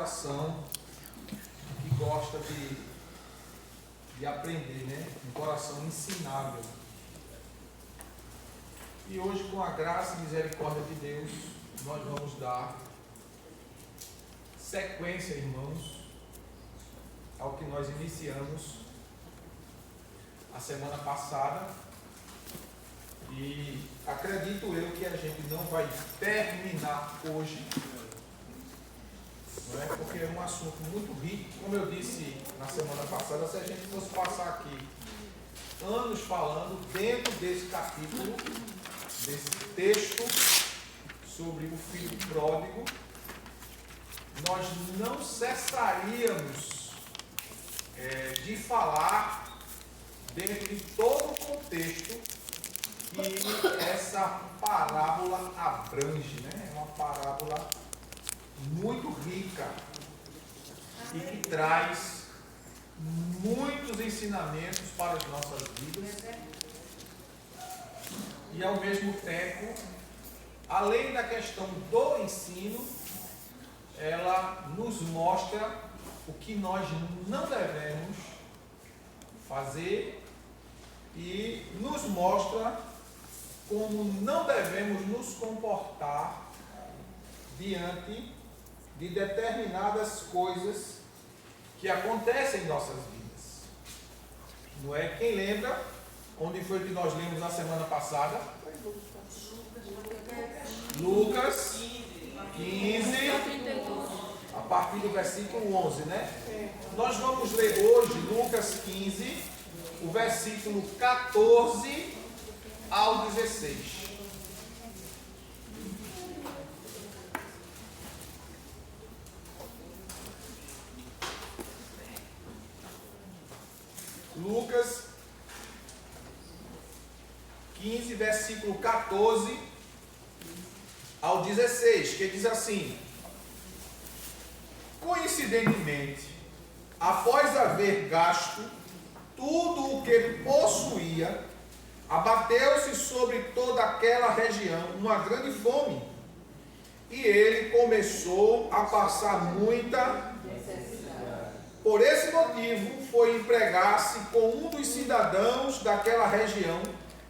coração que gosta de aprender, né? Um coração ensinável. E hoje, com a graça e misericórdia de Deus, nós vamos dar sequência, irmãos, ao que nós iniciamos a semana passada. E acredito eu que a gente não vai terminar hoje, não é? Porque é um assunto muito rico. Como eu disse na semana passada, se a gente fosse passar aqui anos falando dentro desse capítulo, desse texto sobre o filho pródigo, nós não cessaríamos de falar dentro de todo o contexto que essa parábola abrange, né? É uma parábola muito rica e que traz muitos ensinamentos para as nossas vidas e, ao mesmo tempo, além da questão do ensino, ela nos mostra o que nós não devemos fazer e nos mostra como não devemos nos comportar diante de determinadas coisas que acontecem em nossas vidas. Não é? Quem lembra onde foi que nós lemos na semana passada? Lucas 15, a partir do versículo 11, né? Nós vamos ler hoje Lucas 15, o versículo 14 ao 16. Lucas 15, versículo 14 ao 16, que diz assim: coincidentemente, após haver gasto tudo o que possuía, abateu-se sobre toda aquela região uma grande fome, e ele começou a passar muita necessidade. Por esse motivo, foi empregar-se com um dos cidadãos daquela região,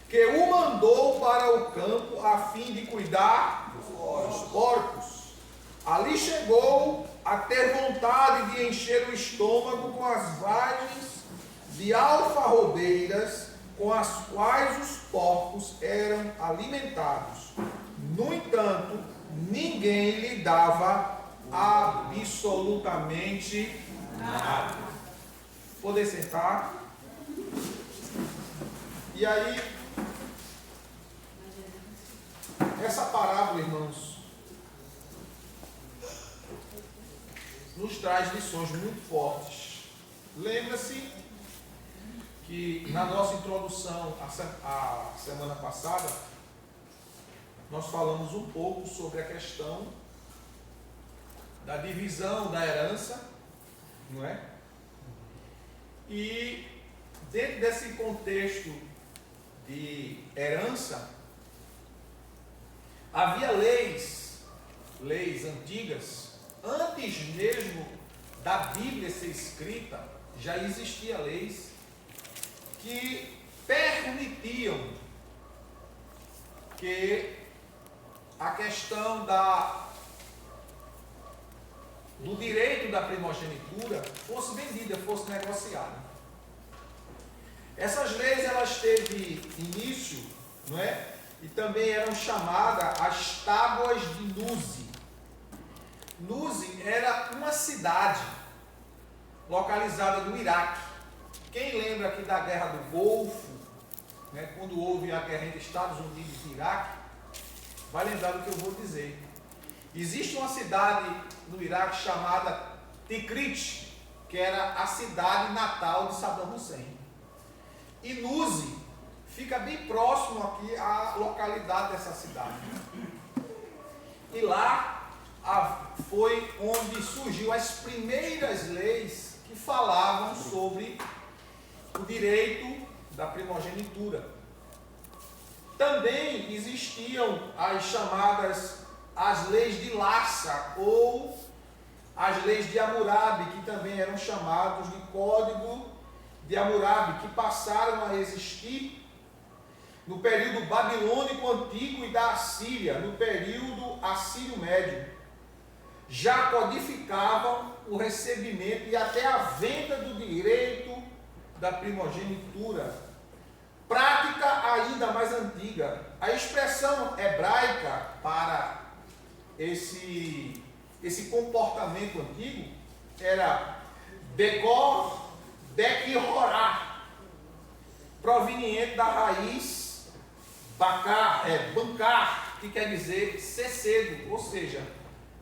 que o mandou para o campo a fim de cuidar dos porcos. Ali chegou a ter vontade de encher o estômago com as vagens de alfarrobeiras com as quais os porcos eram alimentados. No entanto, ninguém lhe dava absolutamente nada. Poder sentar. E aí, essa parábola, irmãos, nos traz lições muito fortes. Lembra-se que na nossa introdução a semana passada, nós falamos um pouco sobre a questão da divisão da herança, não é? E dentro desse contexto de herança, havia leis antigas, antes mesmo da Bíblia ser escrita, já existia leis que permitiam que a questão do direito da primogenitura fosse vendida, fosse negociada. Essas leis, elas teve início, não é? E também eram chamadas as Tábuas de Nuzi. Nuzi era uma cidade localizada no Iraque. Quem lembra aqui da Guerra do Golfo, né, quando houve a guerra entre Estados Unidos e Iraque, vai lembrar do que eu vou dizer. Existe uma cidade no Iraque chamada Tikrit, que era a cidade natal de Saddam Hussein. E Nuzi fica bem próximo aqui à localidade dessa cidade. E lá foi onde surgiu as primeiras leis que falavam sobre o direito da primogenitura. Também existiam as chamadas as leis de Lassa ou as leis de Hammurabi, que também eram chamados de Código de Hammurabi, que passaram a existir no período babilônico antigo e da Assíria, no período assírio médio. Já codificavam o recebimento e até a venda do direito da primogenitura. Prática ainda mais antiga. A expressão hebraica para esse comportamento antigo era Begor Bekihorá, proveniente da raiz bancar, que quer dizer ser cedo, ou seja,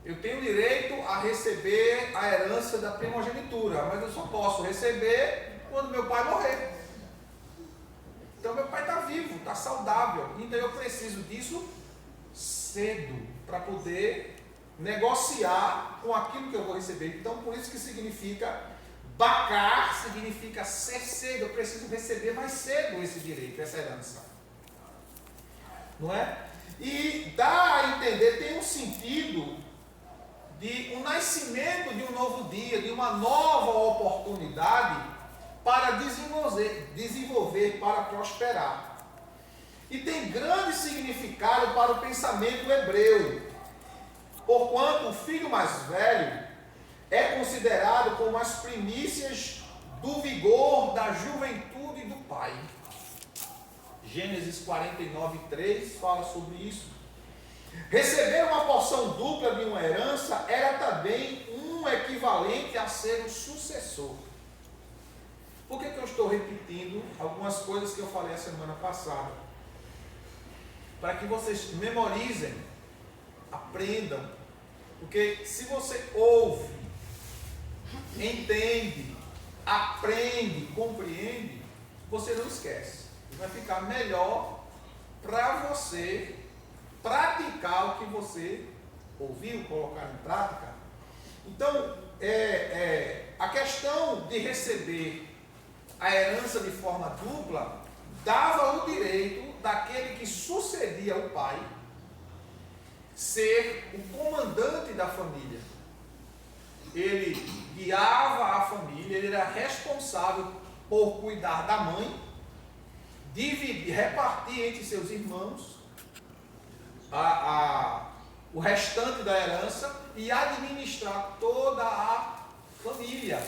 eu tenho direito a receber a herança da primogenitura, mas eu só posso receber quando meu pai morrer. Então meu pai está vivo, está saudável, então eu preciso disso cedo, para poder negociar com aquilo que eu vou receber. Então por isso que significa bacar, significa ser cedo, eu preciso receber mais cedo esse direito, essa herança. Não é? E dá a entender, tem um sentido de um nascimento de um novo dia, de uma nova oportunidade para desenvolver, para prosperar. E tem grande significado para o pensamento hebreu, porquanto o filho mais velho é considerado como as primícias do vigor da juventude do pai. Gênesis 49:3 fala sobre isso. Receber uma porção dupla de uma herança era também um equivalente a ser o sucessor. Por que eu estou repetindo algumas coisas que eu falei a semana passada? Para que vocês memorizem, aprendam. Porque se você ouve, entende, aprende, compreende, você não esquece. Vai ficar melhor para você praticar o que você ouviu, colocar em prática. Então, a questão de receber a herança de forma dupla dava o direito daquele que sucedia o pai ser o comandante da família. Ele guiava a família, ele era responsável por cuidar da mãe, repartir entre seus irmãos o restante da herança e administrar toda a família,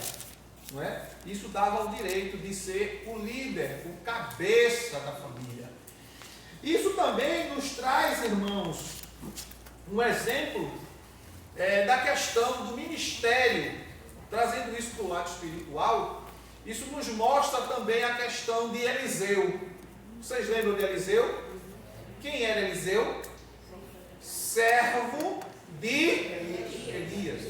não é? Isso dava o direito de ser o líder, o cabeça da família. Isso também nos traz, irmãos, um exemplo da questão do ministério, trazendo isso para o lado espiritual. Isso nos mostra também a questão de Eliseu. Vocês lembram de Eliseu? Quem era Eliseu? Servo de Elias.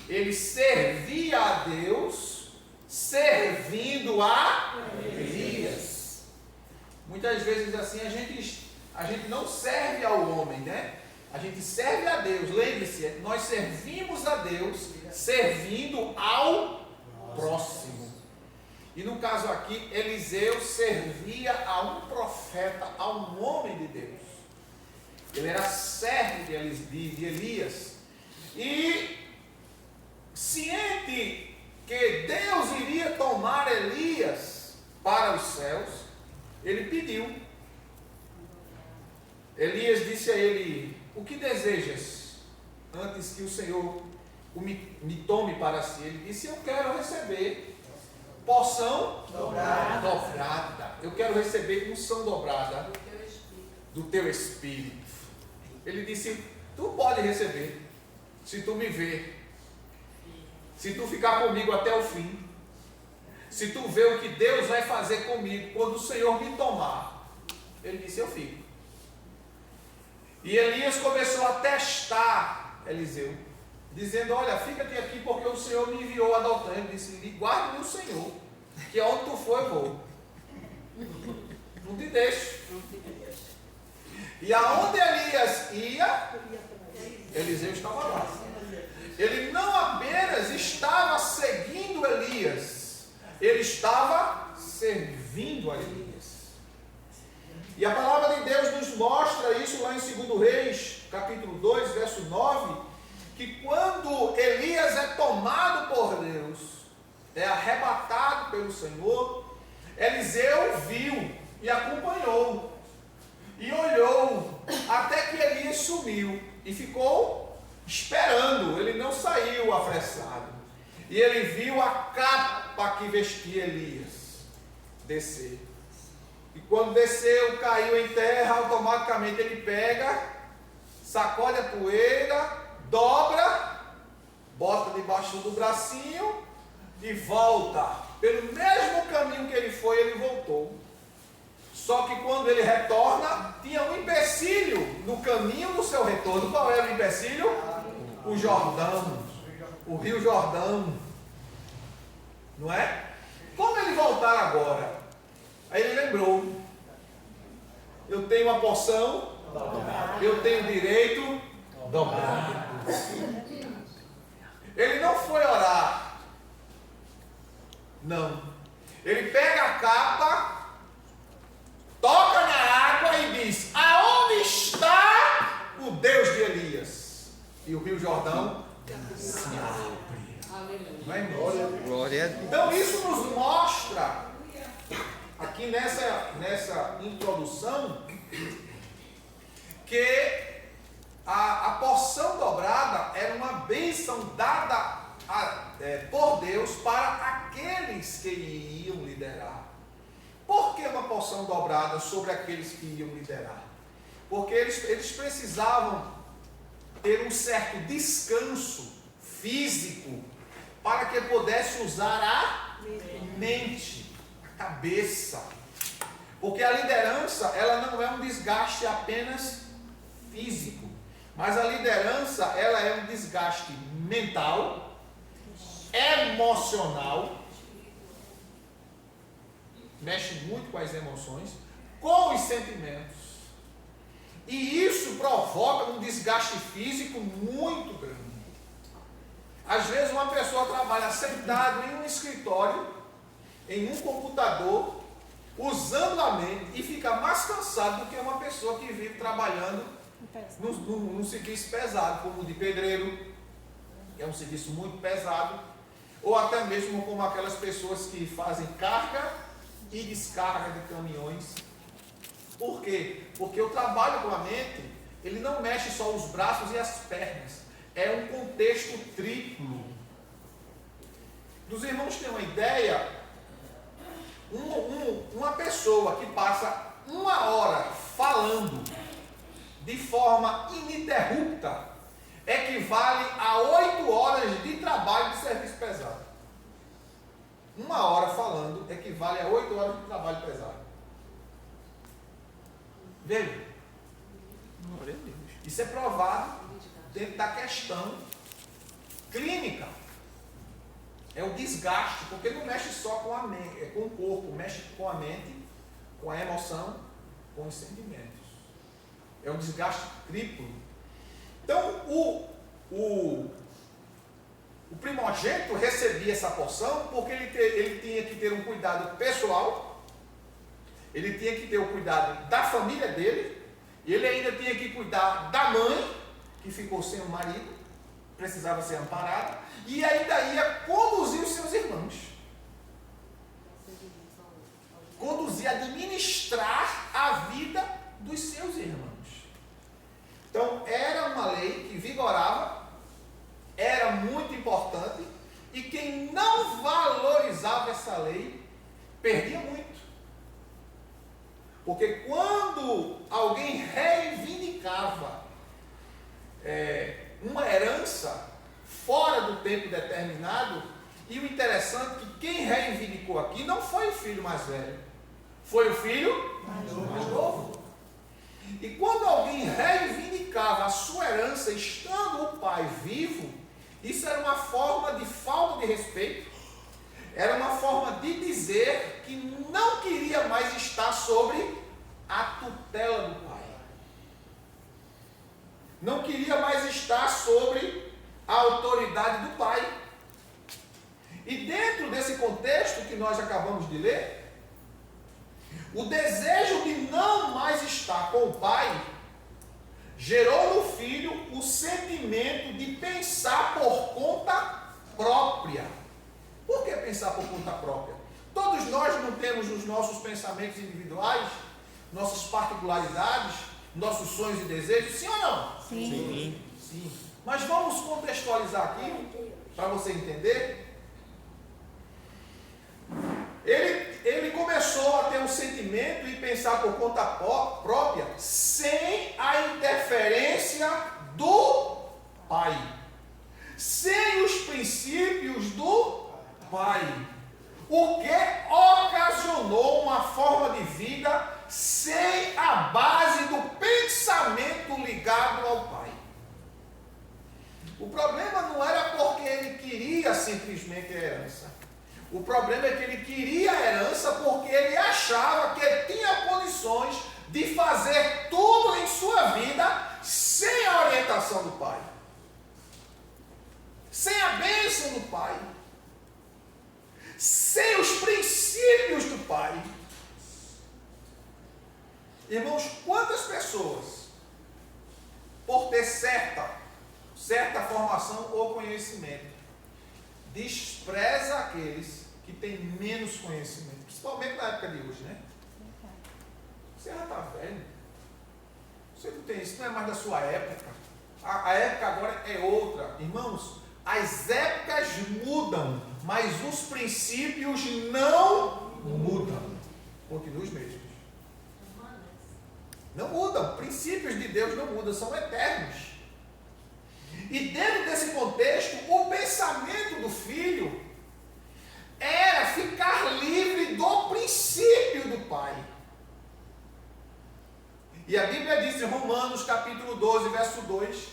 Ele servia a Deus, servindo a Elias. Muitas vezes assim a gente não serve ao homem, né? A gente serve a Deus. Lembre-se, nós servimos a Deus servindo ao próximo. E no caso aqui, Eliseu servia a um profeta, a um homem de Deus. Ele era servo de Elias. E ciente que Deus iria tomar Elias para os céus, ele pediu. Elias disse a ele: o que desejas antes que o Senhor me tome para si? Ele disse: eu quero receber porção dobrada. Eu quero receber unção dobrada do teu espírito. Ele disse: tu pode receber, se tu me ver, se tu ficar comigo até o fim, se tu ver o que Deus vai fazer comigo quando o Senhor me tomar. Ele disse: eu fico. E Elias começou a testar Eliseu, dizendo: olha, fica-te aqui porque o Senhor me enviou a Dotã. Ele disse: guarde-me o Senhor, que onde tu for eu vou. Não te deixo. E aonde Elias ia, Eliseu estava lá. Ele não apenas estava seguindo Elias, ele estava servindo a Elias. E a palavra de Deus nos mostra isso lá em 2 Reis, capítulo 2, verso 9, que quando Elias é tomado por Deus, é arrebatado pelo Senhor, Eliseu viu e acompanhou, e olhou, até que Elias sumiu, e ficou esperando, ele não saiu apressado. E ele viu a capa que vestia Elias descer. E quando desceu, caiu em terra, automaticamente ele pega, sacode a poeira, dobra, bota debaixo do bracinho e volta. Pelo mesmo caminho que ele foi, ele voltou. Só que quando ele retorna, tinha um empecilho no caminho do seu retorno. Qual era o empecilho? O Jordão, o Rio Jordão. Não é? Como ele voltar agora? Aí ele lembrou: eu tenho uma porção, eu tenho direito dobrado. Ele não foi orar. Não. Ele pega a capa, toca na água e diz: aonde está o Deus de Elias? E o Rio Jordão se abre. Não é, irmão? Glória a Deus. Então isso nos mostra, aqui nessa introdução, que a porção dobrada era uma bênção dada por Deus para aqueles que iam liderar. Por que uma porção dobrada sobre aqueles que iam liderar? Porque eles precisavam ter um certo descanso físico para que pudesse usar a mente, a cabeça. Porque a liderança, ela não é um desgaste apenas físico, mas a liderança, ela é um desgaste mental, emocional, mexe muito com as emoções, com os sentimentos. E isso provoca um desgaste físico muito grande. Às vezes uma pessoa trabalha sentado em um escritório, em um computador, usando a mente, e fica mais cansado do que uma pessoa que vive trabalhando num serviço pesado, como o de pedreiro, que é um serviço muito pesado, ou até mesmo como aquelas pessoas que fazem carga e descarga de caminhões. Por quê? Porque o trabalho com a mente, ele não mexe só os braços e as pernas, é um contexto triplo. Dos irmãos têm uma ideia, uma pessoa que passa 1 hora falando de forma ininterrupta equivale a 8 horas de trabalho de serviço pesado. 1 hora falando equivale a 8 horas de trabalho pesado. Veja, Glória a Deus. isso é provado dentro da questão clínica. É o desgaste, porque não mexe só com a mente, com o corpo, mexe com a mente, com a emoção, com os sentimentos. É um desgaste triplo. Então, o primogênito recebia essa porção porque ele tinha que ter um cuidado pessoal, ele tinha que ter o cuidado da família dele, e ele ainda tinha que cuidar da mãe, que ficou sem o marido, precisava ser amparada, e ainda ia conduzir os seus irmãos. Conduzir, administrar a vida dos seus irmãos. Então, era uma lei que vigorava, era muito importante, e quem não valorizava essa lei, perdia muito. Porque quando alguém reivindicava uma herança fora do tempo determinado, e o interessante é que quem reivindicou aqui não foi o filho mais velho, foi o filho mais novo. E quando alguém reivindicava a sua herança estando o pai vivo, isso era uma forma de falta de respeito, era uma forma de dizer que não queria mais estar sobre a tutela do pai. Não queria mais estar sobre a autoridade do pai. E dentro desse contexto que nós acabamos de ler, o desejo de não mais estar com o pai gerou no filho o sentimento de pensar por conta própria. Por que pensar por conta própria? Todos nós não temos os nossos pensamentos individuais, nossas particularidades, nossos sonhos e desejos, sim ou não? Sim. Sim. Mas vamos contextualizar aqui, para você entender. Ele começou a ter um sentimento e pensar por conta própria, sem a interferência do pai, sem os princípios do pai, o que ocasionou uma forma de vida sem a base do pensamento ligado ao pai. O problema não era porque ele queria simplesmente a herança. O problema é que ele queria a herança porque ele achava que ele tinha condições de fazer tudo em sua vida sem a orientação do pai, sem a bênção do pai, sem os princípios do pai. Irmãos, quantas pessoas, por ter certa formação ou conhecimento, despreza aqueles que têm menos conhecimento, principalmente na época de hoje, né? Você já está velho, você não tem isso, não é mais da sua época, a época agora é outra. Irmãos, as épocas mudam, mas os princípios não mudam, continuam os mesmos, não mudam, princípios de Deus não mudam, são eternos. E dentro desse contexto, o pensamento do filho era ficar livre do princípio do pai. E a Bíblia diz em Romanos capítulo 12, verso 2,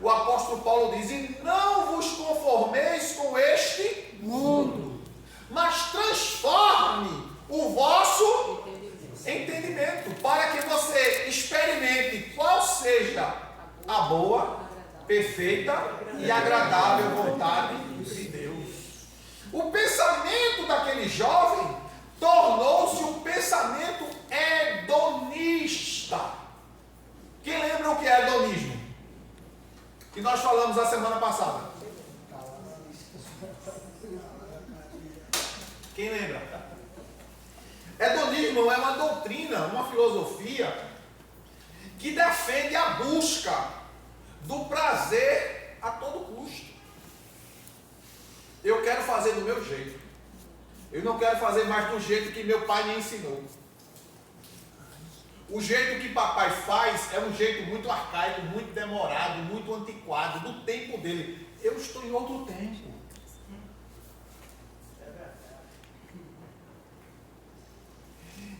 o apóstolo Paulo diz: e não vos conformeis com este mundo, mas transforme o vosso entendimento, para que você experimente qual seja a boa, perfeita e agradável vontade de Deus. O pensamento daquele jovem tornou-se um pensamento hedonista. Quem lembra o que é hedonismo? Que nós falamos a semana passada. Quem lembra? Hedonismo é uma doutrina, uma filosofia que defende a busca do prazer a todo custo. Eu quero fazer do meu jeito. Eu não quero fazer mais do jeito que meu pai me ensinou. O jeito que papai faz é um jeito muito arcaico, muito demorado, muito antiquado, do tempo dele. Eu estou em outro tempo.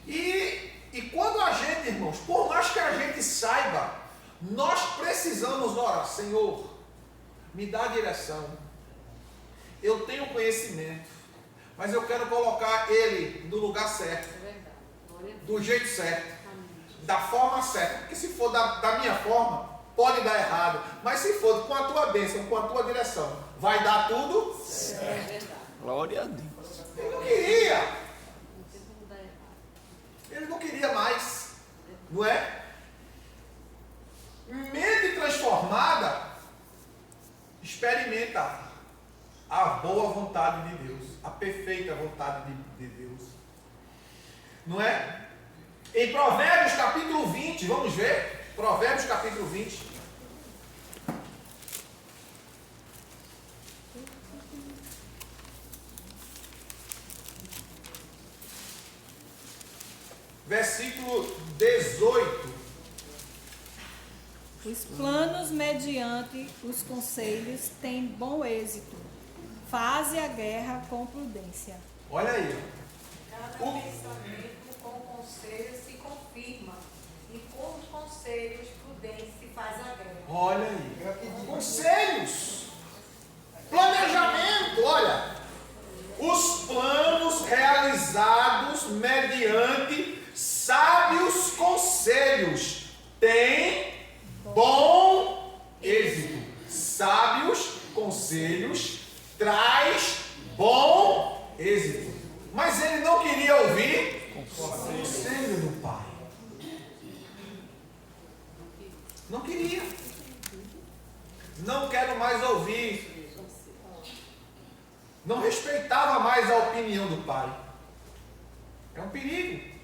E quando a gente, irmãos, por mais que a gente saiba, nós precisamos orar: Senhor, me dá a direção. Eu tenho conhecimento, mas eu quero colocar ele no lugar certo, do jeito certo, da forma certa. Porque se for da minha forma, pode dar errado. Mas se for com a tua bênção, com a tua direção, vai dar tudo certo. Glória a Deus. Ele não queria. Ele não queria mais, não é? Mente transformada experimenta a boa vontade de Deus, a perfeita vontade de Deus, não é? Em Provérbios capítulo 20, vamos ver? Provérbios capítulo 20. Versículo 18. Os planos mediante os conselhos têm bom êxito. Faze a guerra com prudência. Olha aí. Cada pensamento com conselho se confirma, e com os conselhos prudentes se faz a guerra. Olha aí. Conselhos. Planejamento, olha. Os planos realizados mediante sábios conselhos têm bom êxito. Sábios conselhos traz bom êxito. Mas ele não queria ouvir o conselho do pai. Não queria. Não quero mais ouvir. Não respeitava mais a opinião do pai. É um perigo.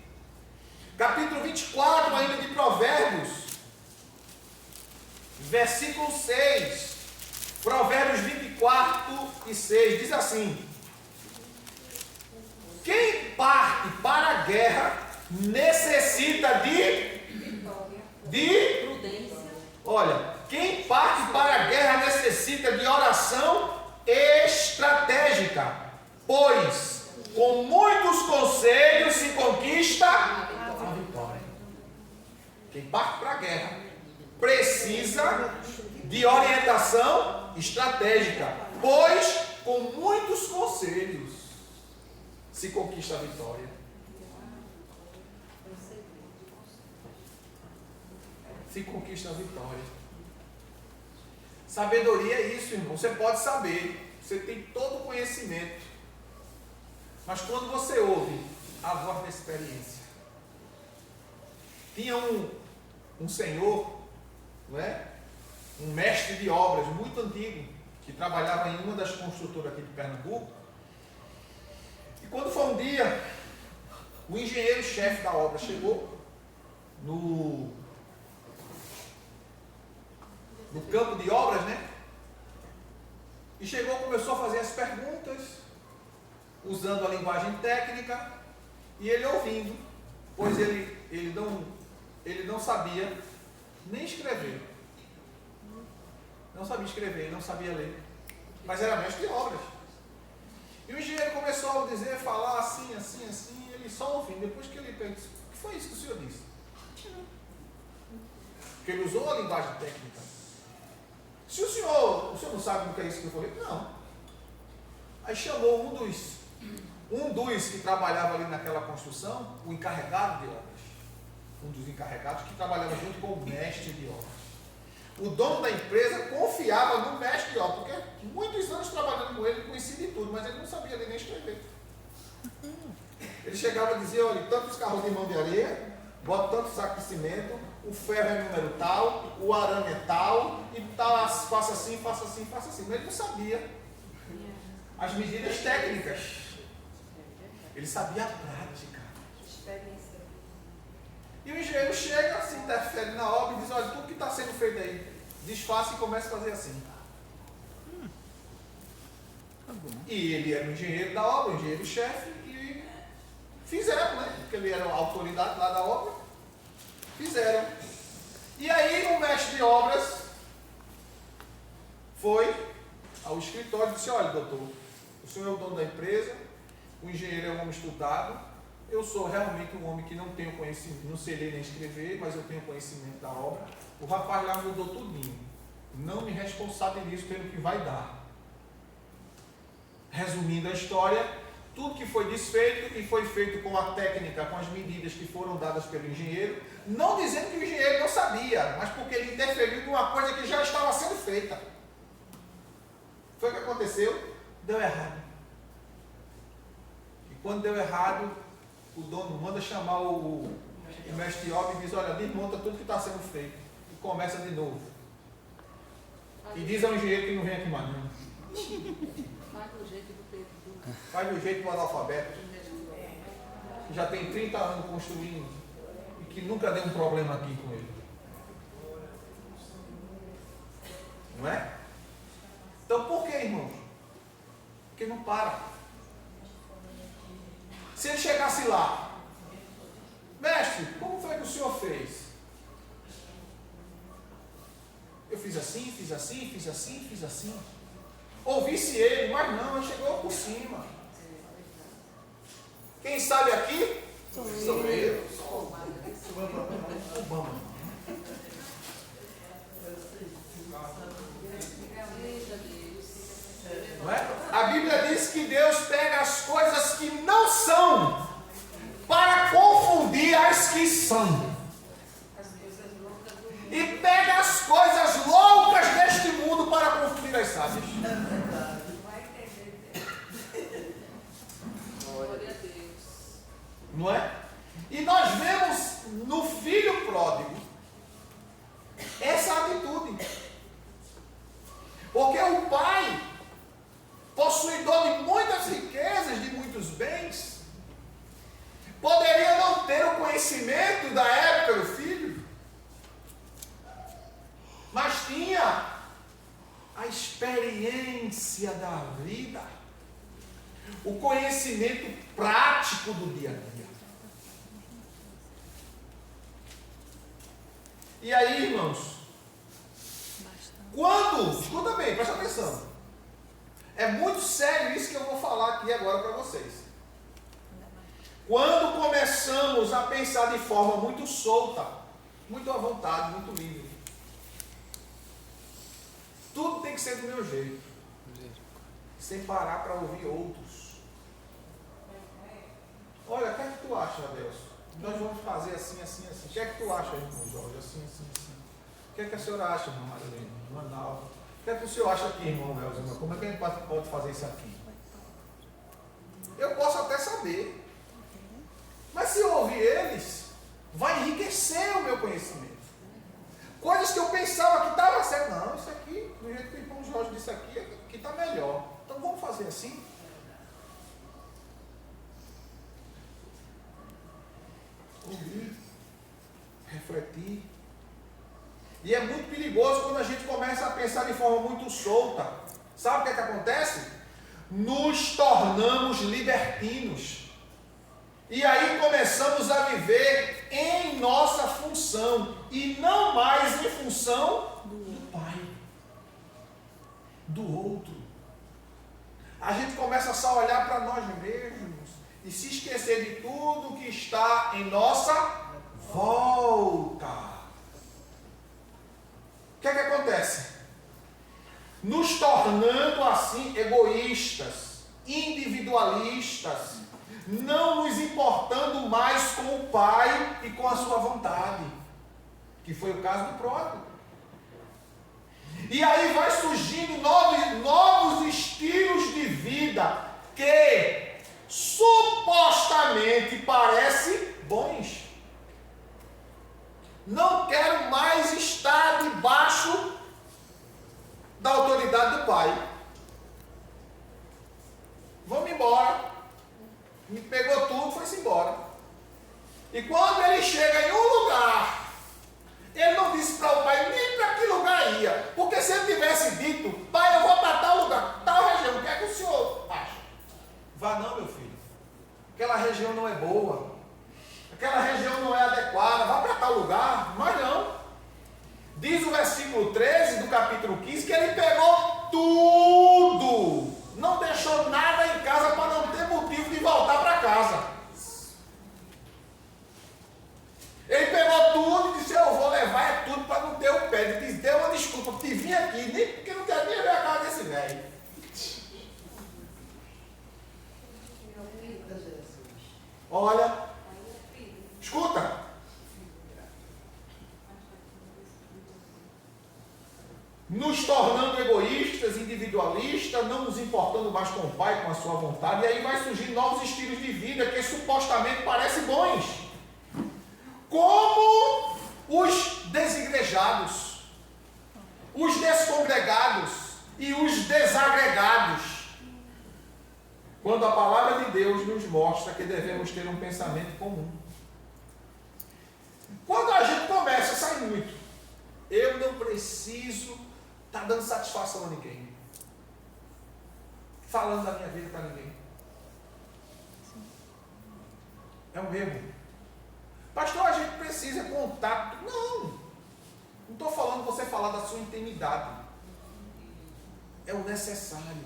Capítulo 24 ainda de Provérbios, versículo 6. Provérbios 24 e 6 diz assim: quem parte para a guerra necessita de Prudência. olha, quem parte para a guerra necessita de oração estratégica, pois com muitos conselhos se conquista a vitória. Quem parte para a guerra precisa de orientação estratégica, pois com muitos conselhos se conquista a vitória. Se conquista a vitória. Sabedoria é isso, irmão. Você pode saber, você tem todo o conhecimento, mas quando você ouve a voz da experiência. Tinha um senhor, não é? Um mestre de obras muito antigo, que trabalhava em uma das construtoras aqui de Pernambuco. E quando foi um dia, o engenheiro-chefe da obra chegou no campo de obras, né? E chegou, começou a fazer as perguntas, usando a linguagem técnica, e ele ouvindo, pois ele não sabia nem escrever. Não sabia escrever, não sabia ler, mas era mestre de obras. E o engenheiro começou a dizer, falar assim, e ele só ouvindo. Depois que ele perguntou, o que foi isso que o senhor disse? Porque ele usou a linguagem técnica. Se o senhor não sabe o que é isso que eu falei? Não. Aí chamou um dos que trabalhava ali naquela construção, o encarregado de obras. Um dos encarregados que trabalhava junto com o mestre de obras. O dono da empresa confiava no mestre de obras, porque muitos anos trabalhando com ele, conhecia de tudo, mas ele não sabia ler nem escrever. Ele chegava e dizia, olha, tantos carros de mão de areia, bota tanto saco de cimento, o ferro é número tal, o arame é tal, e tal, faça assim. Mas ele não sabia as medidas técnicas. Ele sabia a prática. E o engenheiro chega, se interfere na obra e diz, olha, tudo que está sendo feito aí, desfaça e começa a fazer assim. E ele era o engenheiro da obra, o engenheiro-chefe, e fizeram, né? Porque ele era a autoridade lá da obra. Fizeram. E aí o mestre de obras foi ao escritório e disse, olha, doutor, o senhor é o dono da empresa, o engenheiro é um homem estudado, eu sou realmente um homem que não tenho conhecimento, não sei ler nem escrever, mas eu tenho conhecimento da obra. O rapaz lá mudou tudinho. Não me responsabilizo pelo que vai dar. Resumindo a história, tudo que foi desfeito e foi feito com a técnica, com as medidas que foram dadas pelo engenheiro, não dizendo que o engenheiro não sabia, mas porque ele interferiu em uma coisa que já estava sendo feita. Foi o que aconteceu? Deu errado. E quando deu errado, o dono manda chamar o mestre de obra e diz, olha, desmonta tudo que está sendo feito e começa de novo. E diz ao engenheiro que não vem aqui mais não. Faz do jeito do analfabeto, que já tem 30 anos construindo e que nunca deu um problema aqui com ele. Não é? Então por que, irmãos? Porque não para. Se ele chegasse lá, mestre, como foi que o senhor fez? Eu fiz assim. Ouvisse ele, mas não, ele chegou por cima. Quem sabe aqui? Sou eu. Obama. Não é? A Bíblia diz que Deus pega as coisas que não são para confundir as que são. E pega as coisas loucas deste mundo para confundir as sábias. Glória a Deus. Não é? E nós vemos no filho pródigo Poderia não ter o conhecimento da época do filho, mas tinha a experiência da vida, o conhecimento prático do dia a dia. E aí, irmãos, escuta bem, presta atenção, é muito sério isso que eu vou falar aqui agora para vocês. Quando começamos a pensar de forma muito solta, muito à vontade, muito livre, tudo tem que ser do meu jeito, sem parar para ouvir outros. Olha, o que é que tu acha, Adelson? Nós vamos fazer assim, assim, assim. O que é que tu acha, irmão Jorge? Assim, assim, assim. O que é que a senhora acha, irmã Marilene? Irmã Nalva? O que é que o senhor acha aqui, irmão Elza? Como é que a gente pode fazer isso aqui? Eu posso até saber. Mas se eu ouvir eles, vai enriquecer o meu conhecimento. Coisas que eu pensava que estava certo. Não, isso aqui, do jeito que o irmão Jorge disse aqui está melhor. Então vamos fazer assim? Ouvir, refletir. E é muito perigoso quando a gente começa a pensar de forma muito solta. Sabe o que é que acontece? Nos tornamos libertinos. E aí começamos a viver em nossa função e não mais em função do Pai, do outro. A gente começa só a olhar para nós mesmos e se esquecer de tudo que está em nossa volta. O que é que acontece? Nos tornando assim egoístas, individualistas, não nos importando mais com o Pai e com a sua vontade, que foi o caso do próprio. E aí vai surgindo novos estilos de vida que supostamente parecem bons. Não quero mais estar debaixo da autoridade do Pai. Vamos embora. Me pegou tudo, foi-se embora. E quando ele chega em um lugar, ele não disse para o pai nem para que lugar ia. Porque se ele tivesse dito, pai, eu vou para tal lugar, tal região, o que é que o senhor acha? Vá não, meu filho. Aquela região não é boa. Aquela região não é adequada. Vá para tal lugar. Mas não. Diz o versículo 13 do capítulo 15 que ele pegou tudo. Não deixou nada em casa para não ter motivo de voltar para casa. Ele pegou tudo e disse, eu vou levar é tudo para não ter o pé. Ele disse, deu uma desculpa, porque vim aqui, nem porque não quero nem ver a cara desse velho. Olha, escuta. Nos tornando egoístas, individualistas, não nos importando mais com o Pai, com a sua vontade, e aí vai surgir novos estilos de vida que supostamente parecem bons, como os desigrejados, os descongregados e os desagregados, quando a palavra de Deus nos mostra que devemos ter um pensamento comum. Quando a gente começa a sair muito, eu não preciso estar dando satisfação a ninguém, falando da minha vida para ninguém. É um erro. Pastor, a gente precisa contar. Não estou falando você falar da sua intimidade. É o necessário.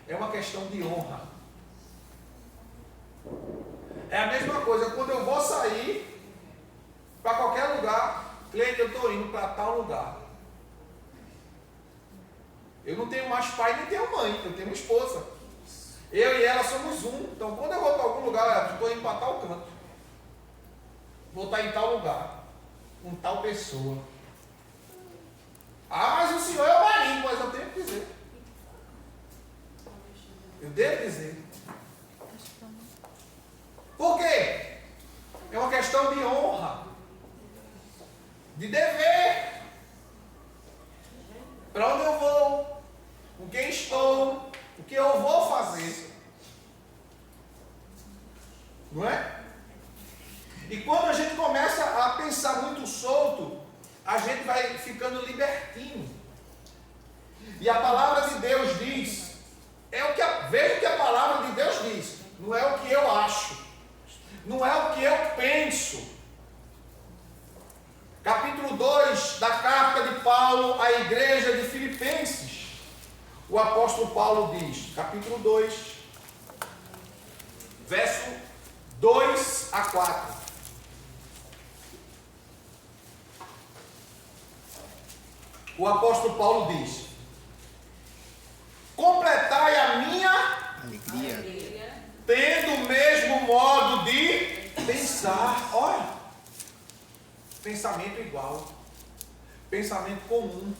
É uma questão de honra. É a mesma coisa quando eu vou sair para qualquer lugar. Cleide, eu estou indo para tal lugar. Eu não tenho mais pai nem tenho mãe, eu tenho uma esposa. Eu e ela somos um. Então quando eu vou para algum lugar, eu estou indo para tal canto. Vou estar em tal lugar, com tal pessoa. Ah, mas o senhor é o marido, mas eu tenho que dizer. Eu devo dizer. Por quê? É uma questão de honra, de dever. Para onde eu vou? Com quem estou? O que eu vou fazer? Não é? E a palavra de Deus diz, veja o que a palavra de Deus diz, não é o que eu acho, não é o que eu penso. Capítulo 2 da carta de Paulo à igreja de Filipenses, o apóstolo Paulo diz, capítulo 2, verso 2 a 4. O apóstolo Paulo diz: completai a minha Alegria. tendo o mesmo modo de pensar. Olha, pensamento igual, pensamento comum,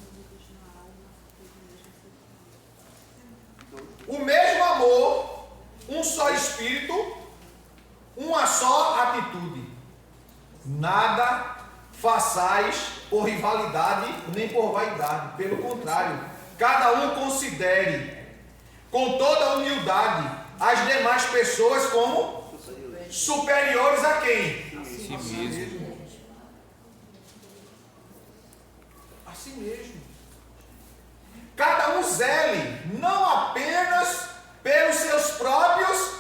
o mesmo amor, um só espírito, uma só atitude. Nada façais por rivalidade nem por vaidade, pelo contrário, cada um considere com toda a humildade as demais pessoas como superiores a quem? A si mesmo. A si mesmo. Cada um zele não apenas pelos seus próprios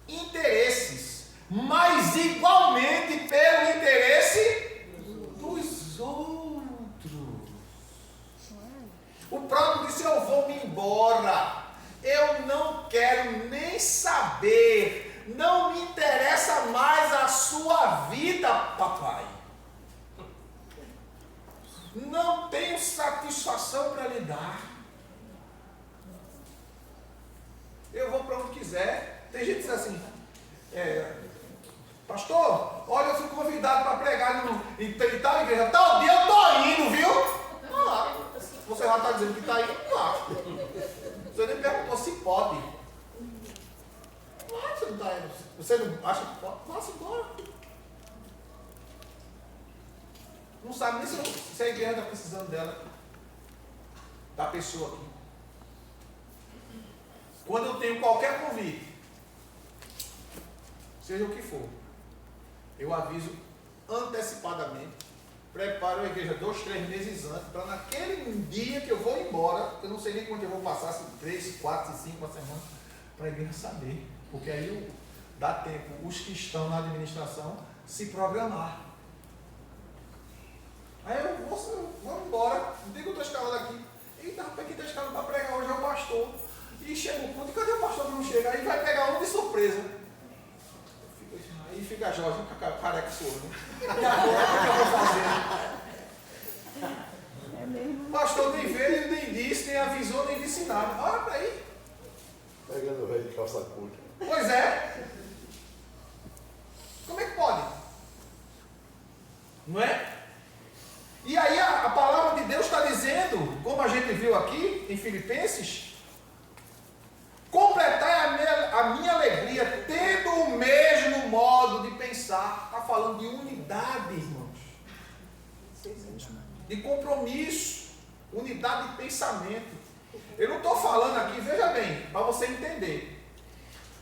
interesses, mas igualmente pelo interesse dos outros. O próprio disse: eu vou me embora, eu não quero nem saber, não me interessa mais a sua vida, papai. Não tenho satisfação para lhe dar. Eu vou para onde quiser. Tem gente que diz assim: pastor, olha, eu fui convidado para pregar em tal igreja, tal dia eu estou indo, viu? Você já está dizendo que está indo lá. Você nem perguntou se pode. Você não está indo. Você não acha que pode? Vá-se embora. Não sabe nem se a igreja está precisando dela, da pessoa aqui. Quando eu tenho qualquer convite, seja o que for, eu aviso antecipadamente, preparo a igreja 2, 3 meses antes, para naquele dia que eu vou embora, eu não sei nem quanto eu vou passar, se 3, 4, 5 uma semana, para a igreja saber, porque aí dá tempo os que estão na administração se programar. Aí eu vou embora, não tem que eu estou escalando aqui. Eita, rapaz, quem está escalando para pregar hoje é o pastor. E chega o ponto, e cadê o pastor que não chega? Aí vai pegar um de surpresa. Aí fica a Jorge, careca sua, né? E agora, o que eu vou fazer? É mesmo. O pastor nem veio, nem disse, nem avisou, nem disse nada. Olha para aí. Pegando o velho de calça curta. Pois é. Como é que pode? Não é? E aí a palavra de Deus está dizendo, como a gente viu aqui em Filipenses, completai a minha alegria, tendo o mesmo modo de pensar. Está falando de unidade, irmãos. De compromisso, unidade de pensamento. Eu não estou falando aqui, veja bem, para você entender.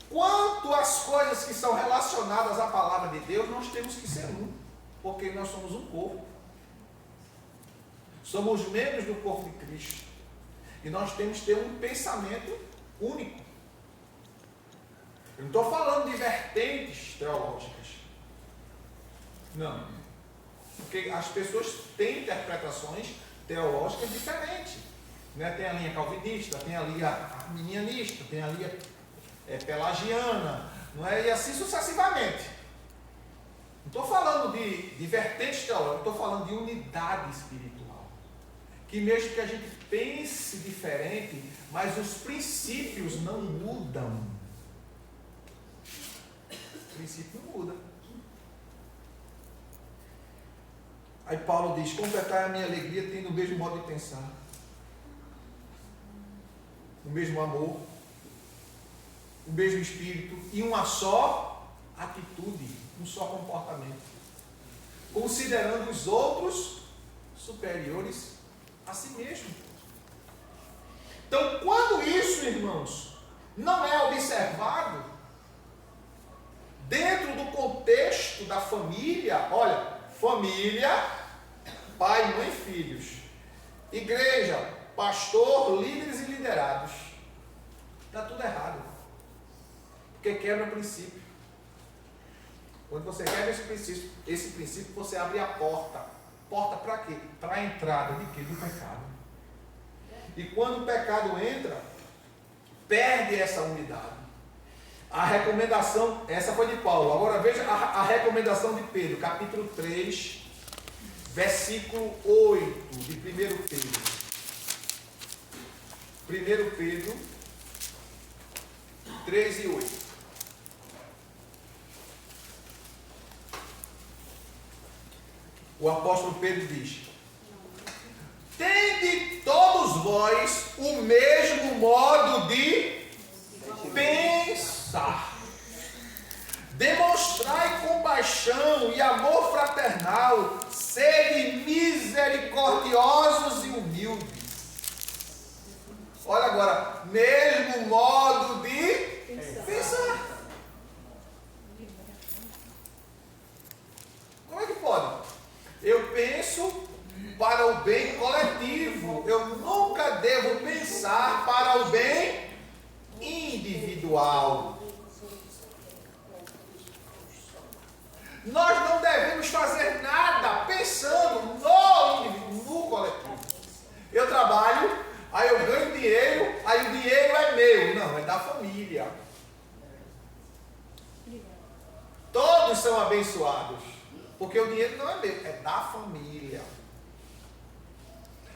Quanto às coisas que são relacionadas à palavra de Deus, nós temos que ser um, porque nós somos um corpo. Somos membros do corpo de Cristo. E nós temos que ter um pensamento único. Eu não estou falando de vertentes teológicas. Não. Porque as pessoas têm interpretações teológicas diferentes. Né? Tem a linha calvinista, tem a linha arminianista, tem a linha pelagiana, não é? E assim sucessivamente. Não estou falando de vertentes teológicas, estou falando de unidade espiritual. Que mesmo que a gente pense diferente, mas os princípios não mudam. O princípio não muda. Aí Paulo diz: completai a minha alegria tendo o mesmo modo de pensar, o mesmo amor, o mesmo espírito e uma só atitude, um só comportamento, considerando os outros superiores a si mesmo. Então, quando isso, irmãos, não é observado dentro do contexto da família, olha, família, pai, mãe, filhos, igreja, pastor, líderes e liderados. Está tudo errado. Porque quebra o princípio. Quando você quebra esse princípio, você abre a porta. Porta para quê? Para a entrada de quê? Do pecado. E quando o pecado entra, perde essa unidade. A recomendação, essa foi de Paulo. Agora veja a recomendação de Pedro, capítulo 3, versículo 8 de 1 Pedro. 1 Pedro 3 e 8. O apóstolo Pedro diz: tende todos vós o mesmo modo de pensar. Demonstrai compaixão e amor fraternal, sede misericordiosos e humildes. Olha agora, mesmo modo de pensar. Como é que pode? Eu penso para o bem coletivo. Eu nunca devo pensar para o bem individual. Nós não devemos fazer nada pensando no indivíduo, no coletivo. Eu trabalho, aí eu ganho dinheiro, aí o dinheiro é meu. Não, é da família. Todos são abençoados. Porque o dinheiro não é meu, é da família.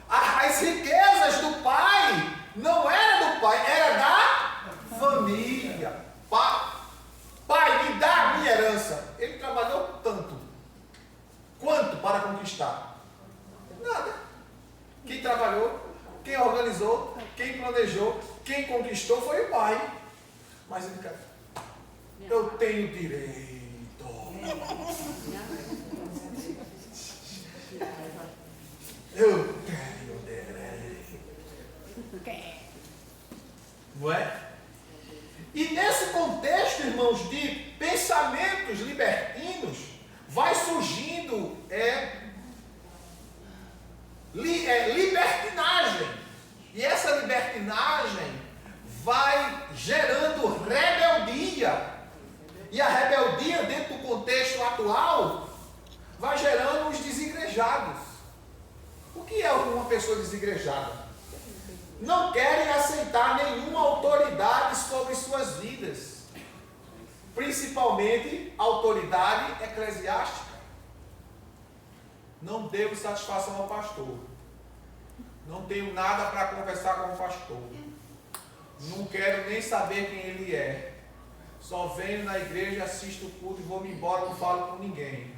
As riquezas do pai não era do pai, era da família. Pai, me dá a minha herança. Ele trabalhou tanto. Quanto para conquistar? Nada. Quem trabalhou, quem organizou, quem planejou, quem conquistou foi o pai. Mas ele quer. Eu tenho direito. Eu tenho direito. Não é? E nesse contexto, irmãos, de pensamentos libertinos, vai surgindo libertinagem. E essa libertinagem vai gerando rebeldia. E a rebeldia, dentro do contexto atual, vai gerando os desigrejados. O que é uma pessoa desigrejada? Não querem aceitar nenhuma autoridade sobre suas vidas, principalmente autoridade eclesiástica. Não devo satisfação ao pastor. Não tenho nada para conversar com o pastor. Não quero nem saber quem ele é. Só venho na igreja, assisto o culto e vou me embora, não falo com ninguém.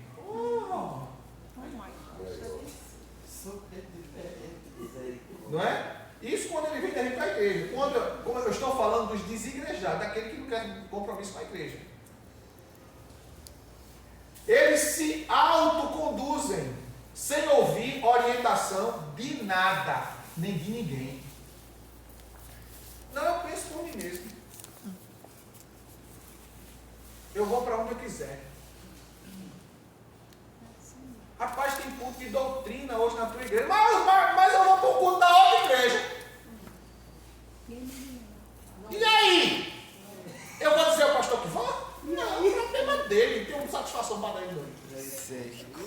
Não é? Isso quando ele vem dentro da igreja. Quando eu estou falando dos desigrejados, daquele que não quer compromisso com a igreja. Eles se autoconduzem, sem ouvir orientação de nada, nem de ninguém. Não, eu penso por mim mesmo. Eu vou para onde eu quiser. Rapaz, tem culto de doutrina hoje na tua igreja. Mas eu vou para o culto da outra igreja. E aí? Eu vou dizer ao pastor que vá? Não, o problema dele. Não tenho satisfação para ele não.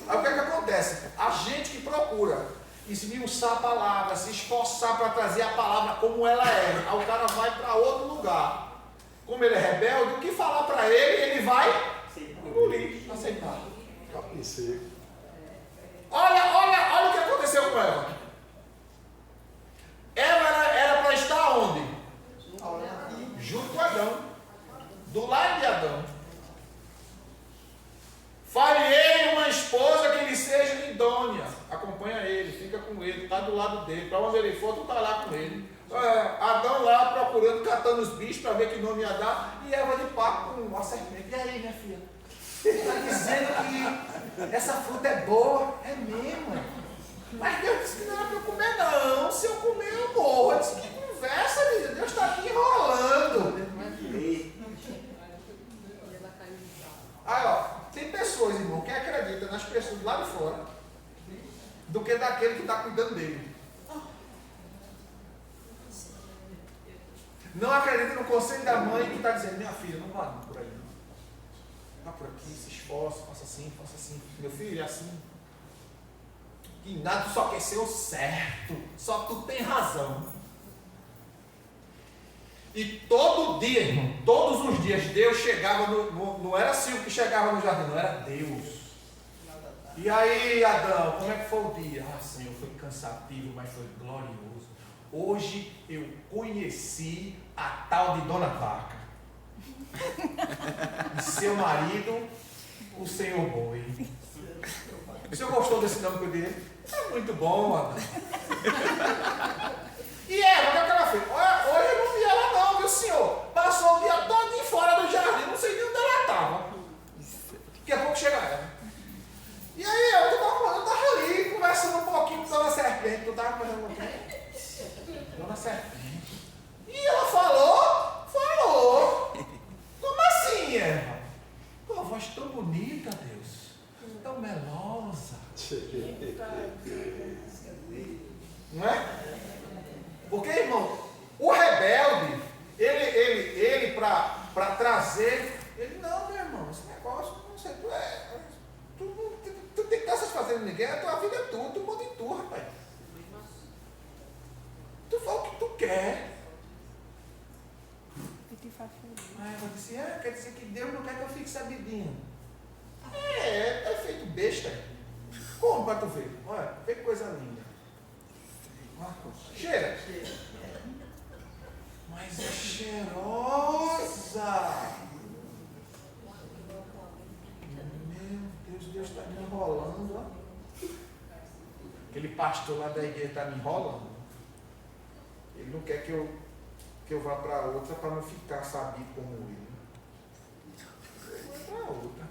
Aí o que é que acontece? A gente que procura esmiuçar a palavra, se esforçar para trazer a palavra como ela é. Aí o cara vai para outro lugar. Como ele é rebelde, o que falar para ele, ele vai engolir, aceitar. Olha o que aconteceu com Eva. Eva era para estar onde? Junto com Adão. Do lado de Adão. Falhei uma esposa que lhe seja idônea. Acompanha ele, fica com ele, está do lado dele. Para onde ele for, tu está lá com ele. Adão lá procurando, catando os bichos para ver que nome ia dar. E Eva de papo com a serpente. E aí, minha filha? Está dizendo que essa fruta é boa? É mesmo? Mas Deus disse que não era para eu comer, não. Se eu comer, eu morro. Eu disse, que conversa, menina. Deus está aqui enrolando. Aí, ó, tem pessoas, irmão, que acreditam nas pessoas lá de fora do que daquele que está cuidando dele. Não acredita no conselho da mãe que está dizendo, minha filha, não vá por aí não. Vá por aqui, se esforce, faça assim, faça assim. Meu filho, é assim. Que nada, tu só quer ser o certo. Só tu tem razão. E todo dia, irmão, todos os dias, Deus chegava, não era Silvio que chegava no jardim, não era Deus. E aí, Adão, como é que foi o dia? Ah, Senhor, foi cansativo, mas foi glorioso. Hoje eu conheci a tal de Dona Vaca. E seu marido, o Senhor Boi. O senhor gostou desse nome que eu dei? É muito bom, Adão. E ela, o que ela fez? Olha, hoje eu não vi ela não, viu, senhor? Passou o dia todo de fora do jardim, não sei nem onde ela estava. Daqui a pouco chega ela. E aí, eu tava ali, conversando um pouquinho com a Dona Serpente. Tu tava conversando um pouquinho? Dona Serpente. E ela falou. Como assim, Eva? Pô, voz tão bonita, Deus. Tão melosa. Não é? Porque, irmão, o rebelde, ele para trazer, ele, não, meu irmão, esse negócio, não sei, tu tem que estar satisfazendo ninguém, a tua vida é tua, tu manda em tu, rapaz. Tu fala o que tu quer. Aí ela disse, quer dizer que Deus não quer que eu fique sabidinho. É feito besta. Como para tu ver? Olha, vê que coisa linda. Cheira. Mas é cheirosa. Meu Deus, Deus está me enrolando. Ó. Aquele pastor lá da igreja está me enrolando. Ele não quer que eu vá para outra para não ficar sabido como ele. Eu vou para outra.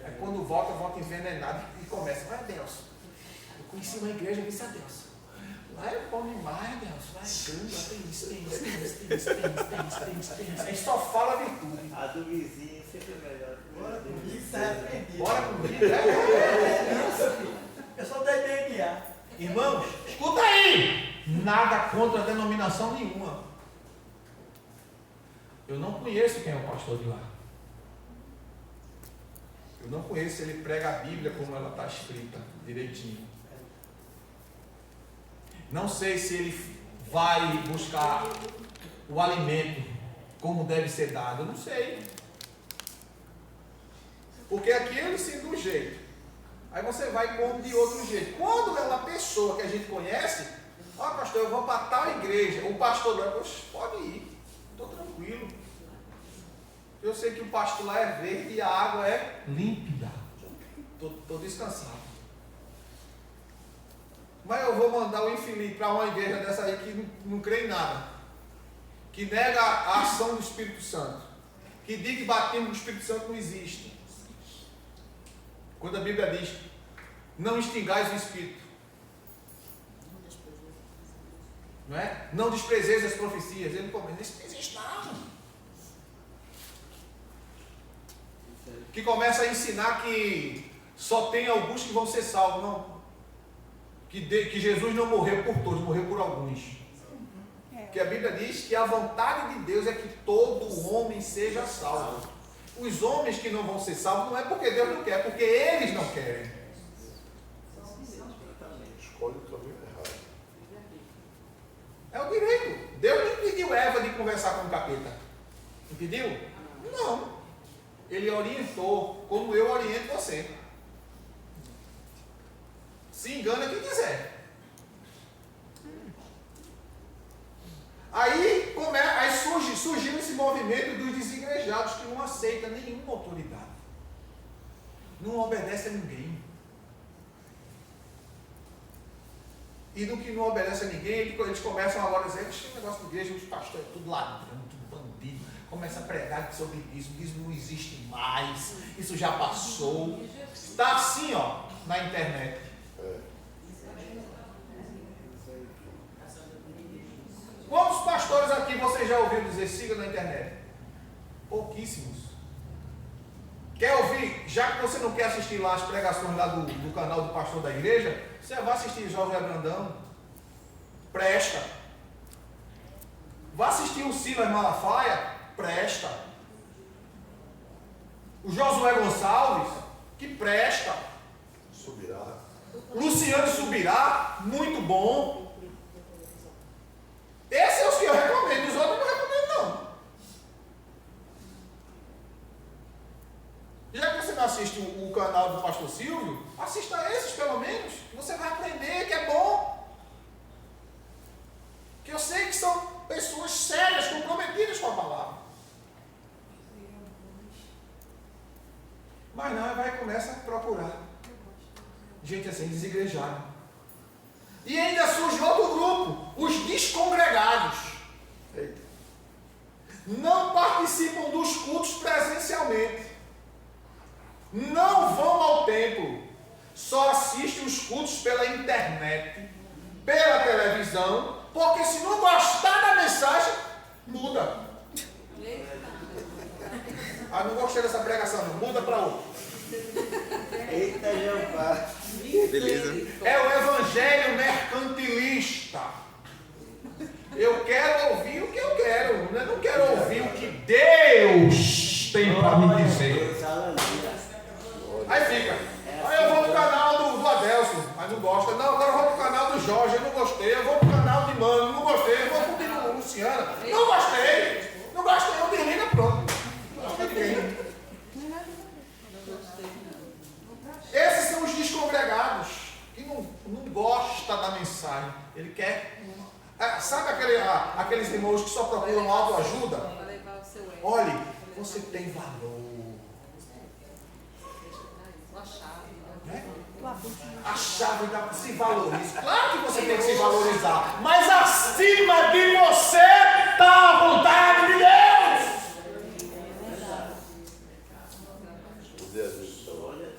Aí quando volta envenenado e começa, vai Deus. Eu conheci uma igreja, eu disse a Deus. Lá é bom demais, Deus. Lá é grande, tem isso. Aí só fala virtude. A do vizinho sempre é melhor. Bora comigo. Bora comigo. Eu sou da DNA. Irmãos, escuta aí. Nada contra a denominação nenhuma. Eu não conheço quem é o pastor de lá. Eu não conheço se ele prega a Bíblia como ela está escrita, direitinho. Não sei se ele vai buscar o alimento como deve ser dado. Eu não sei. Porque aqui ele ensina de um jeito. Aí você vai e come de outro jeito. Quando é uma pessoa que a gente conhece, pastor, eu vou para tal igreja. O pastor lá, pode ir. Estou tranquilo. Eu sei que o pasto lá é verde e a água é límpida. Estou descansado. Mas eu vou mandar o infeliz para uma igreja dessa aí que não crê em nada. Que nega a ação do Espírito Santo. Que diz que batismo do Espírito Santo não existe. Quando a Bíblia diz, não extingais o Espírito. Não é? Não desprezeis as profecias. Ele começa, isso não existe não. Que começa a ensinar que só tem alguns que vão ser salvos. Não. Que Jesus não morreu por todos, morreu por alguns. Porque a Bíblia diz que a vontade de Deus é que todo homem seja salvo. Os homens que não vão ser salvos não é porque Deus não quer, é porque eles não querem. Escolhe o caminho errado. É o direito. Deus não impediu Eva de conversar com o capeta. Impediu? Não. Ele orientou, como eu oriento você. Se engana quem quiser. Aí surgiu esse movimento dos desigrejados que não aceita nenhuma autoridade. Não obedece a ninguém. E do que não obedece a ninguém, eles começam agora a dizer, esse negócio de igreja, os pastores é tudo ladrão, tudo bandido. Começa a pregar sobre dízimo não existe mais, isso já passou. Está assim, ó, na internet. Quantos pastores aqui você já ouviu dizer siga na internet? Pouquíssimos. Quer ouvir? Já que você não quer assistir lá as pregações lá do canal do pastor da igreja, você vai assistir José Brandão. Presta. Vá assistir o Silas Malafaia, presta. O Josué Gonçalves, que presta. Subirá. Luciano Subirá, muito bom. Esse é os que eu recomendo, os outros eu não recomendo não. Já que você não assiste o canal do Pastor Silvio, assista esses pelo menos, que você vai aprender que é bom. Que eu sei que são pessoas sérias, comprometidas com a palavra. Mas não, vai e começa a procurar gente assim, desigrejada. E ainda surge outro grupo, os descongregados. Eita. Não participam dos cultos presencialmente. Não vão ao templo. Só assistem os cultos pela internet, pela televisão, porque se não gostar da mensagem, muda. Ah, não gostei dessa pregação, não. Muda para outra. Eita, Jeová. Beleza. É o evangelho mercantilista. Eu quero ouvir o que eu quero. Eu não quero ouvir o que Deus tem para me dizer. Aí fica. Aí eu vou pro canal do Adelson. Aí não gosta. Não, agora eu vou pro canal do Jorge. Eu não gostei. Eu vou pro canal de Mano. Não gostei. Eu vou pro do Luciana. Não gostei. Não gostei. Eu desliga, pronto. Não gostei de ninguém. Esses são os descongregados que não gosta da mensagem. Ele quer. Sabe aqueles irmãos que só procuram autoajuda? Vai levar o seu ego. Olhe, você tem valor. Sua chave. Né? A chave da se valoriza. Claro que você tem que se valorizar. Mas acima de você está a vontade de Deus.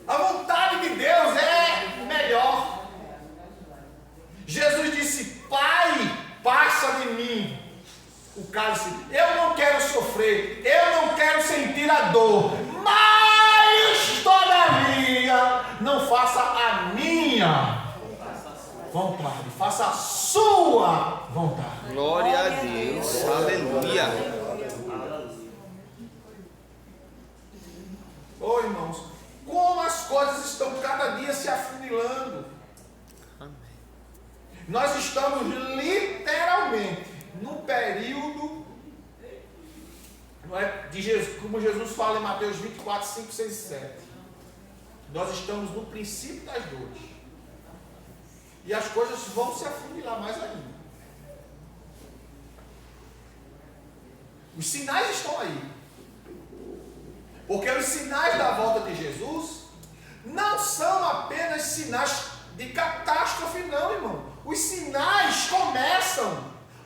A vontade de Deus é melhor. Jesus disse: Pai, passa de mim o cálice. Eu não quero sofrer, eu não quero sentir a dor, mas todavia não faça a minha vontade, faça a sua vontade. Glória a Deus. Aleluia. Ô irmãos, como as coisas estão cada dia se afunilando. Nós estamos literalmente no período, não é, de Jesus, como Jesus fala em Mateus 24, 5, 6 e 7. Nós estamos no princípio das dores. E as coisas vão se afunilar mais ainda. Os sinais estão aí. Porque os sinais da volta de Jesus não são apenas sinais de catástrofe, não, irmão. Os sinais começam,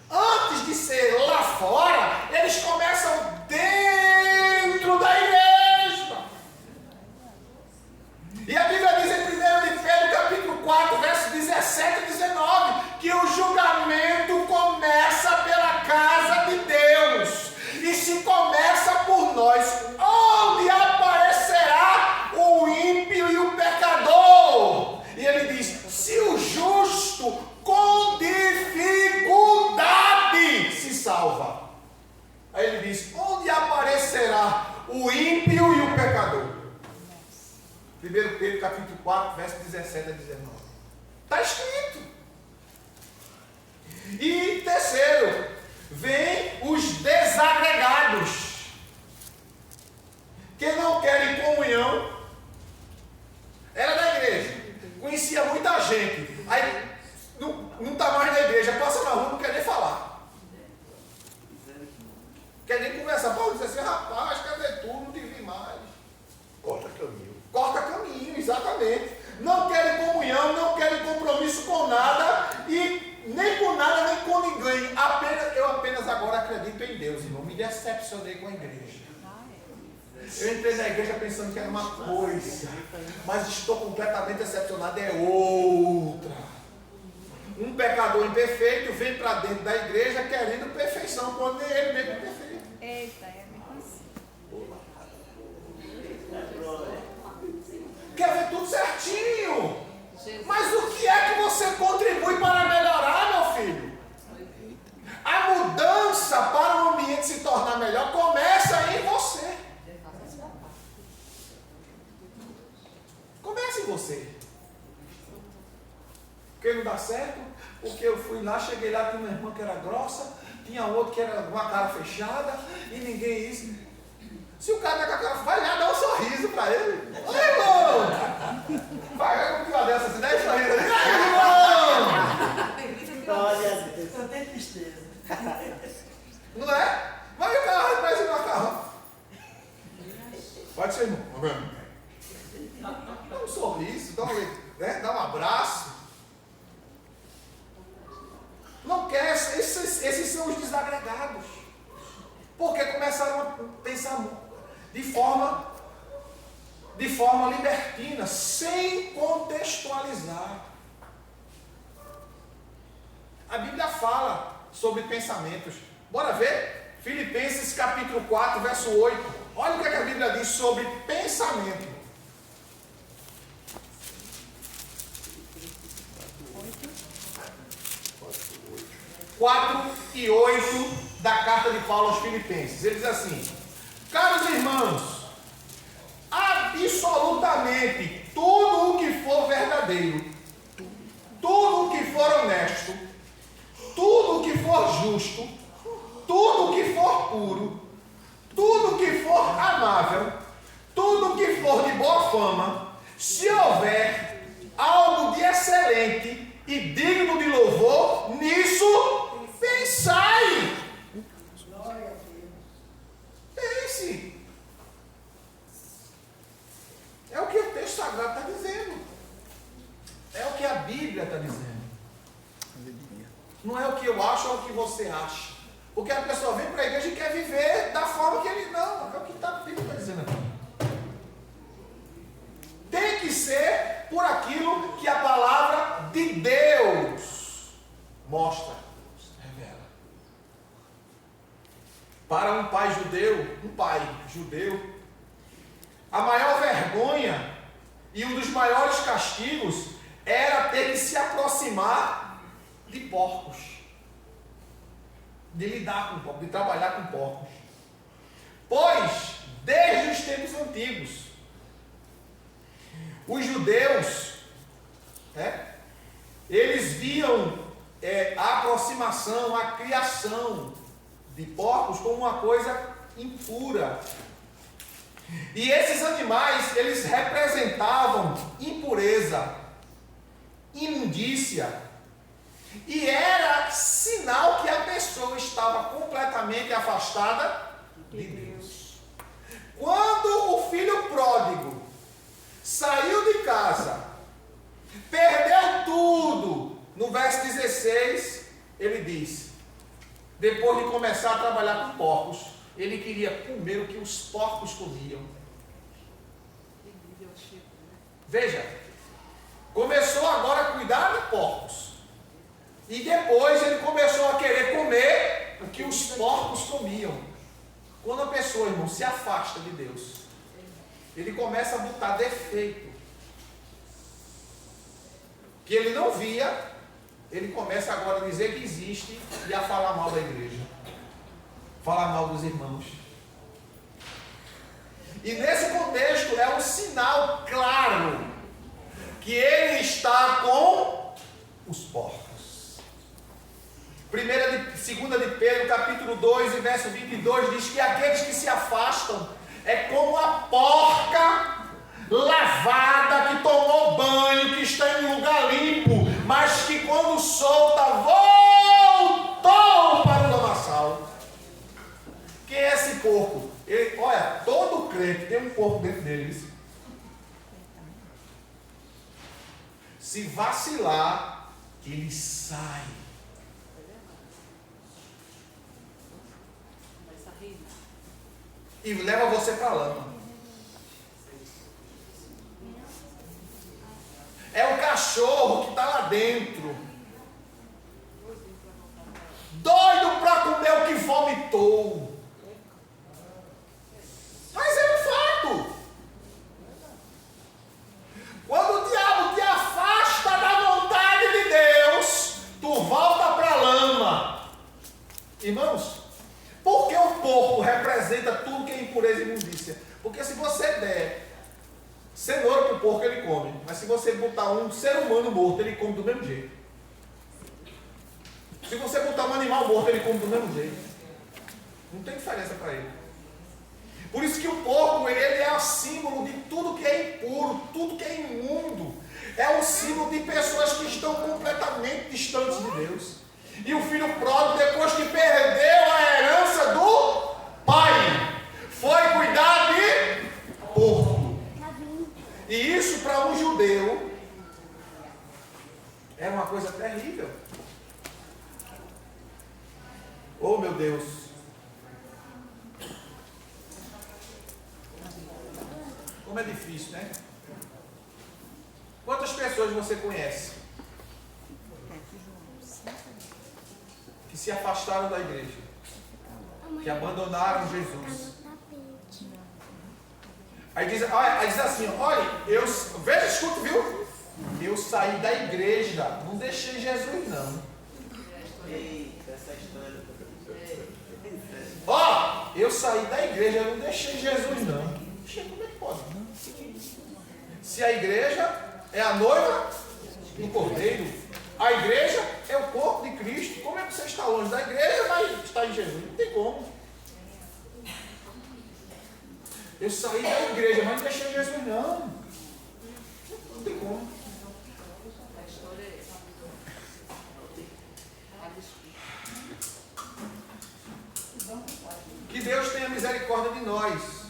antes de ser lá fora, eles começam dentro da igreja. E a Bíblia diz em 1 de Pedro, capítulo 4, verso 17 e 19, que o julgamento começa pela casa de Deus. E se começa por nós, onde aparecerá o ímpio e o pecador? E ele diz: se o justo com dificuldade se salva. Aí ele diz: onde aparecerá o ímpio e o pecador? 1 Pedro capítulo 4, verso 17 a 19. Está escrito. E terceiro, vem os desagregados, que não querem comunhão. Era da igreja, conhecia muita gente, aí não está mais na igreja, passa na rua, não quer nem falar, quer nem conversar. Paulo diz assim: rapaz, cadê tu? Não te vi mais. Corta caminho. Corta caminho, exatamente. Não querem comunhão, não querem compromisso com nada, e nem com nada, nem com ninguém. Eu apenas agora acredito em Deus, irmão. Me decepcionei com a igreja. Eu entrei na igreja pensando que era uma coisa, mas estou completamente decepcionado, é outra. Um pecador imperfeito vem para dentro da igreja querendo perfeição, quando nem ele mesmo é perfeito. Eita, é mesmo assim. Quer ver tudo certinho. Mas o que é que você contribui para melhorar, meu filho? A mudança certo, porque eu fui lá, cheguei lá, tinha uma irmã que era grossa, tinha outro que era com a cara fechada, e ninguém isso. Se o cara tá com a cara, vai lá dar um sorriso para ele. Oi, irmão! Vai com uma dessa assim, 10 sorrisos. Ai, irmão! Olha a Deus. Só tem tristeza. Não é? Vai o carro, traz o macarrão. Pode ser, irmão. Dá um sorriso, dá um abraço. Não quer, esses são os desagregados. Porque começaram a pensar de forma libertina, sem contextualizar. A Bíblia fala sobre pensamentos. Bora ver? Filipenses capítulo 4, verso 8. Olha o que a Bíblia diz sobre pensamento. 4 e 8 da carta de Paulo aos Filipenses. Ele diz assim: caros irmãos, absolutamente tudo o que for verdadeiro, tudo o que for honesto, tudo o que for justo, tudo o que for puro, tudo o que for amável, tudo o que for de boa fama, se houver algo de excelente e digno de louvor, nisso pensai. Pense. É o que o texto sagrado está dizendo. É o que a Bíblia está dizendo. Não é o que eu acho, é o que você acha. Porque a pessoa vem para a igreja e quer viver da forma que ele não. É o que a Bíblia está dizendo aqui. Tem que ser por aquilo que a palavra de Deus mostra, revela. Para um pai judeu, a maior vergonha e um dos maiores castigos era ter que se aproximar de porcos, de lidar com porcos, de trabalhar com porcos. Pois, desde os tempos antigos, os judeus, eles viam a aproximação, a criação de porcos como uma coisa impura. E esses animais, eles representavam impureza, imundícia, e era sinal que a pessoa estava completamente afastada de Deus. Quando o filho pródigo saiu de casa, perdeu tudo, no verso 16, ele diz, depois de começar a trabalhar com porcos, ele queria comer o que os porcos comiam. Veja, começou agora a cuidar de porcos. E depois ele começou a querer comer o que os porcos comiam. Quando a pessoa, irmão, se afasta de Deus, ele começa a botar defeito que ele não via, ele começa agora a dizer que existe e a falar mal da igreja, falar mal dos irmãos. E nesse contexto é um sinal claro que ele está com os porcos. 2 de Pedro, capítulo 2, e verso 22, diz que aqueles que se afastam é como a porca lavada que tomou banho, que está em um lugar limpo, mas que quando solta, voltou para o lamaçal. Quem é esse porco? Olha, todo crente tem um porco dentro deles. Se vacilar, ele sai. E leva você para a lama. É o cachorro que está lá dentro, doido para comer o que vomitou. Mas é um fato. Quando o diabo te afasta da vontade de Deus, tu volta para a lama. Irmãos, por que o porco representa tudo que é impureza e imundícia? Porque se você der cenoura para o porco, ele come. Mas se você botar um ser humano morto, ele come do mesmo jeito. Se você botar um animal morto, ele come do mesmo jeito. Não tem diferença para ele. Por isso que o porco, ele é o símbolo de tudo que é impuro, tudo que é imundo. É um símbolo de pessoas que estão completamente distantes de Deus. E o filho pródigo, depois que perdeu a herança do pai, foi cuidar de porco. E isso para um judeu era uma coisa terrível. Oh, meu Deus. Como é difícil, né? Quantas pessoas você conhece que se afastaram da igreja, que abandonaram Jesus? Aí diz assim, olha, veja, escuta, viu? Eu saí da igreja, não deixei Jesus não. Eita, essa história. Ó, eu saí da igreja, eu não deixei Jesus não. Como é que pode? Se a igreja é a noiva do Cordeiro, a igreja é o corpo de Cristo. Como é que você está longe da igreja, mas está em Jesus? Não tem como. Eu saí da igreja, mas não deixei Jesus não. Não tem como. Que Deus tenha misericórdia de nós.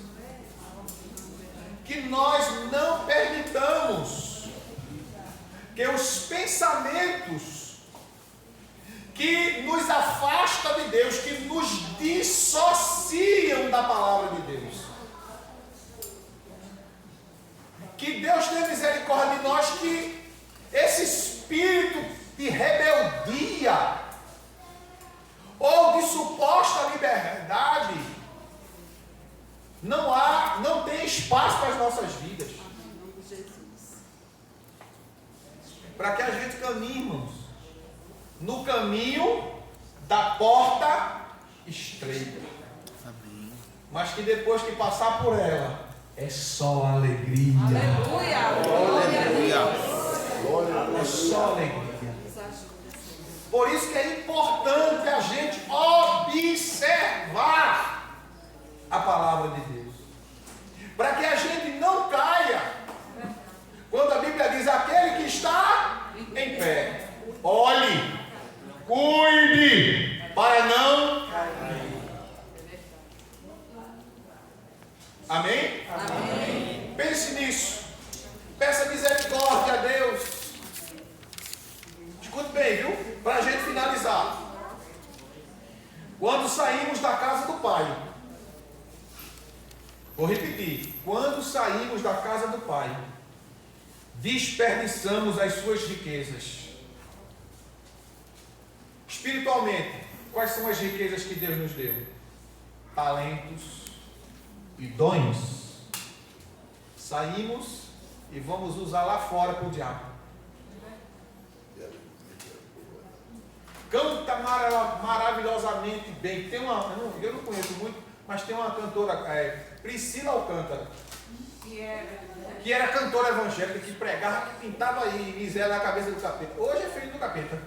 Que nós não permitamos que os pensamentos que nos afastam de Deus, que nos dissociam da palavra de Deus, que Deus tenha misericórdia de nós, que esse espírito de rebeldia ou de suposta liberdade não tem espaço para as nossas vidas. Para que a gente caminhe, irmãos, no caminho da porta estreita. Amém. Mas que depois que passar por ela, é só alegria. Aleluia. É só alegria. Por isso que é importante a gente observar a palavra de Deus. Para que a gente não caia. Quando a Bíblia diz aquele que está em pé, olhe, cuide, para não cair. Amém? Amém. Pense nisso. Peça misericórdia a Deus. Escute bem, viu? Para a gente finalizar. Quando saímos da casa do Pai, vou repetir, quando saímos da casa do Pai, desperdiçamos as suas riquezas. Espiritualmente, quais são as riquezas que Deus nos deu? Talentos e dons. Saímos e vamos usar lá fora para o diabo. Canta maravilhosamente bem. Tem uma, eu não conheço muito, mas tem uma cantora, Priscila Alcântara, que era cantora evangélica, que pregava, que pintava aí miséria na cabeça do capeta. Hoje é filho do capeta.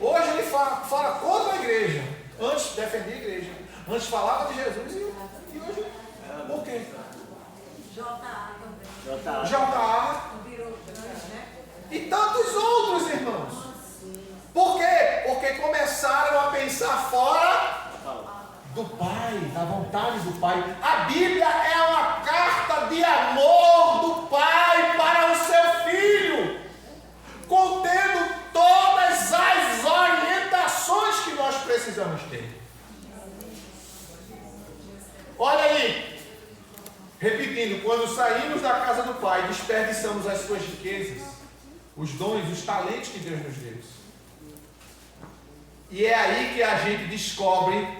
Hoje ele fala contra a igreja. Antes defendia a igreja. Antes falava de Jesus e hoje por quê? J.A. também. J.A. Virou grande, né? E tantos outros, irmãos. Por quê? Porque começaram a pensar fora do Pai, da vontade do Pai. A Bíblia é uma carta de amor do Pai para o seu filho, contendo todas as orientações que nós precisamos ter. Olha aí, repetindo, quando saímos da casa do Pai, desperdiçamos as suas riquezas, os dons, os talentos que Deus nos deu. E é aí que a gente descobre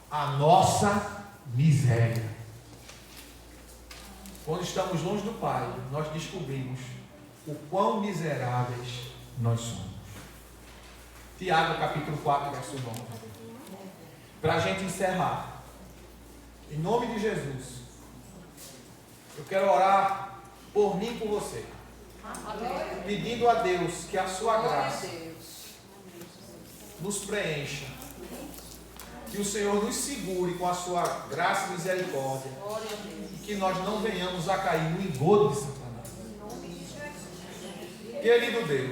a nossa miséria. Quando estamos longe do Pai, nós descobrimos o quão miseráveis nós somos. Tiago capítulo 4, verso 9. Para a gente encerrar, em nome de Jesus, eu quero orar por mim e por você, pedindo a Deus que a sua graça nos preencha. Que o Senhor nos segure com a sua graça e misericórdia. E que nós não venhamos a cair no engodo de Satanás. Querido Deus,